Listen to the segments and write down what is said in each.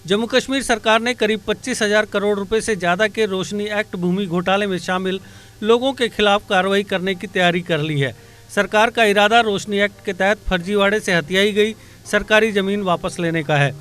जम्मू कश्मीर सरकार ने करीब 25,000 करोड़ रुपए से ज़्यादा के रोशनी एक्ट भूमि घोटाले में शामिल लोगों के खिलाफ कार्रवाई करने की तैयारी कर ली है। सरकार का इरादा रोशनी एक्ट के तहत फर्जीवाड़े से हथियाई गई सरकारी जमीन वापस लेने का है।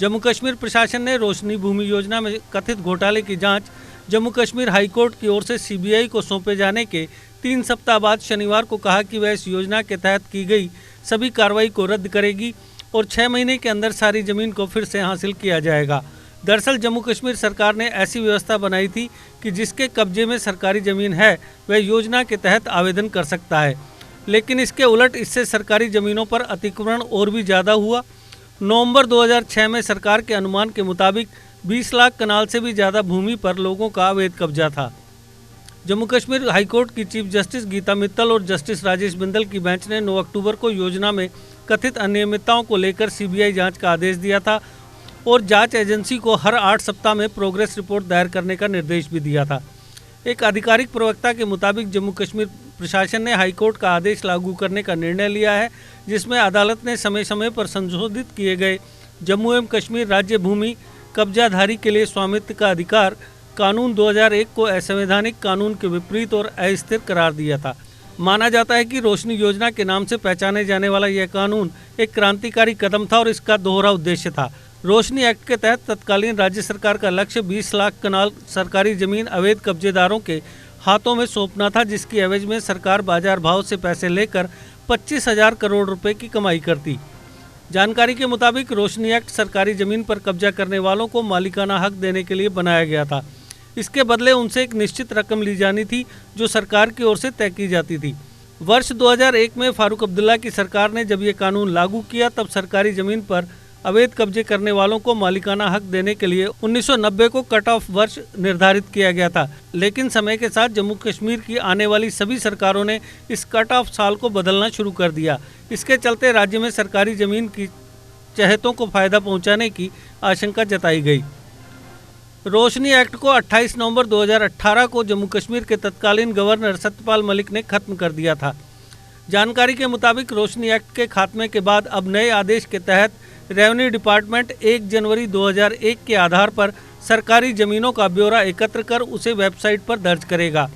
जम्मू कश्मीर प्रशासन ने रोशनी भूमि योजना में कथित घोटाले की जांच जम्मू कश्मीर हाईकोर्ट की ओर से सीबीआई को सौंपे जाने के 3 सप्ताह बाद शनिवार को कहा कि वह इस योजना के तहत की गई सभी कार्रवाई को रद्द करेगी और 6 महीने के अंदर सारी जमीन को फिर से हासिल किया जाएगा। दरअसल जम्मू कश्मीर सरकार ने ऐसी व्यवस्था बनाई थी कि जिसके कब्जे में सरकारी जमीन है वह योजना के तहत आवेदन कर सकता है, लेकिन इसके उलट इससे सरकारी जमीनों पर अतिक्रमण और भी ज़्यादा हुआ। नवंबर 2006 में सरकार के अनुमान के मुताबिक 20 लाख कनाल से भी ज़्यादा भूमि पर लोगों का अवैध कब्जा था। जम्मू कश्मीर हाईकोर्ट की चीफ जस्टिस गीता मित्तल और जस्टिस राजेश बिंदल की बेंच ने 9 अक्टूबर को योजना में कथित अनियमितताओं को लेकर सीबीआई जांच का आदेश दिया था और जांच एजेंसी को हर 8 सप्ताह में प्रोग्रेस रिपोर्ट दायर करने का निर्देश भी दिया था। एक आधिकारिक प्रवक्ता के मुताबिक जम्मू कश्मीर प्रशासन ने हाईकोर्ट का आदेश लागू करने का निर्णय लिया है, जिसमें अदालत ने समय समय पर संशोधित किए गए जम्मू एवं कश्मीर राज्य भूमि कब्जाधारी के लिए स्वामित्व का अधिकार कानून 2001 को असंवैधानिक कानून के विपरीत और अस्थिर करार दिया था। माना जाता है कि रोशनी योजना के नाम से पहचाने जाने वाला यह कानून एक क्रांतिकारी कदम था और इसका दोहरा उद्देश्य था। रोशनी एक्ट के तहत तत्कालीन राज्य सरकार का लक्ष्य 20 लाख कनाल सरकारी जमीन अवैध कब्जेदारों के हाथों में सौंपना था, जिसकी एवज में सरकार बाजार भाव से पैसे लेकर 25,000 करोड़ रुपए की कमाई करती। जानकारी के मुताबिक रोशनी एक्ट सरकारी जमीन पर कब्जा करने वालों को मालिकाना हक देने के लिए बनाया गया था। इसके बदले उनसे एक निश्चित रकम ली जानी थी जो सरकार की ओर से तय की जाती थी। वर्ष 2001 में फारूक अब्दुल्ला की सरकार ने जब ये कानून लागू किया तब सरकारी जमीन पर अवैध कब्जे करने वालों को मालिकाना हक देने के लिए 1990 को कट ऑफ वर्ष निर्धारित किया गया था, लेकिन समय के साथ जम्मू कश्मीर की आने वाली सभी सरकारों ने इस कट ऑफ साल को बदलना शुरू कर दिया। इसके चलते राज्य में सरकारी जमीन की चहेतों को फायदा पहुंचाने की आशंका जताई गई। रोशनी एक्ट को 28 नवंबर 2018 को जम्मू कश्मीर के तत्कालीन गवर्नर सत्यपाल मलिक ने खत्म कर दिया था। जानकारी के मुताबिक रोशनी एक्ट के खात्मे के बाद अब नए आदेश के तहत रेवेन्यू डिपार्टमेंट 1 जनवरी 2001 के आधार पर सरकारी ज़मीनों का ब्यौरा एकत्र कर उसे वेबसाइट पर दर्ज करेगा।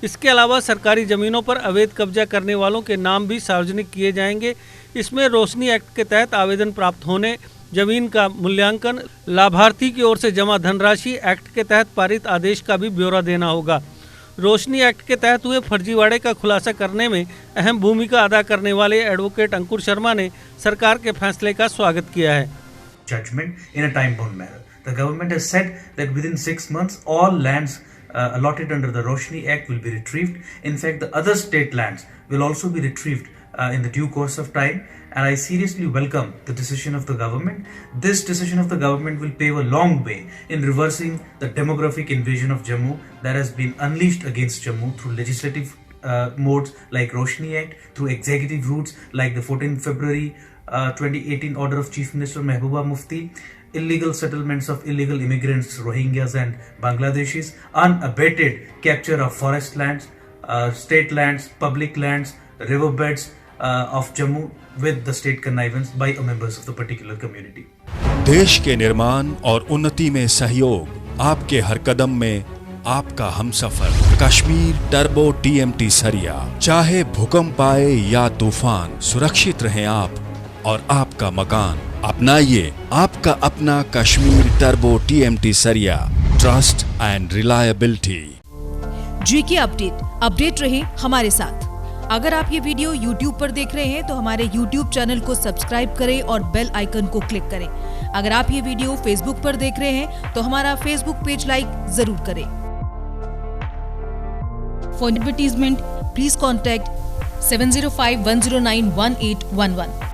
इसके अलावा सरकारी ज़मीनों पर अवैध कब्जा करने वालों के नाम भी सार्वजनिक किए जाएंगे। इसमें रोशनी एक्ट के तहत आवेदन प्राप्त होने, जमीन का मूल्यांकन, लाभार्थी की ओर से जमा धनराशि, एक्ट के तहत पारित आदेश का भी ब्यौरा देना होगा। रोशनी एक्ट के तहत हुए फर्जीवाड़े का खुलासा करने में अहम भूमिका अदा करने वाले एडवोकेट अंकुर शर्मा ने सरकार के फैसले का स्वागत किया है। Judgment in a time-bound manner. The government has said that within 6 months all lands allotted under the Roshni Act will be retrieved. In fact, the other state lands will also be retrieved in the due course of time, and I seriously welcome the decision of the government. This decision of the government will pave a long way in reversing the demographic invasion of Jammu that has been unleashed against Jammu through legislative modes like Roshni Act, through executive routes like the 14th February 2018 order of Chief Minister Mehbooba Mufti, illegal settlements of illegal immigrants, Rohingyas and Bangladeshis, unabated capture of forest lands, state lands, public lands, riverbeds of Jammu with the state connivance by members of the particular community. देश के निर्माण और उन्नति में सहयोग, आपके हर कदम में आपका हमसफर। कश्मीर टर्बो TMT सरिया, चाहे भूकंप आए या तूफान, सुरक्षित रहें आप और आपका मकान। अपनाइए आपका अपना कश्मीर टर्बो TMT सरिया, trust and reliability. GK update रहे हमारे साथ। अगर आप ये वीडियो YouTube पर देख रहे हैं तो हमारे YouTube चैनल को सब्सक्राइब करें और बेल आइकन को क्लिक करें। अगर आप ये वीडियो Facebook पर देख रहे हैं तो हमारा Facebook पेज लाइक जरूर करें। For advertisement please contact 7051091811।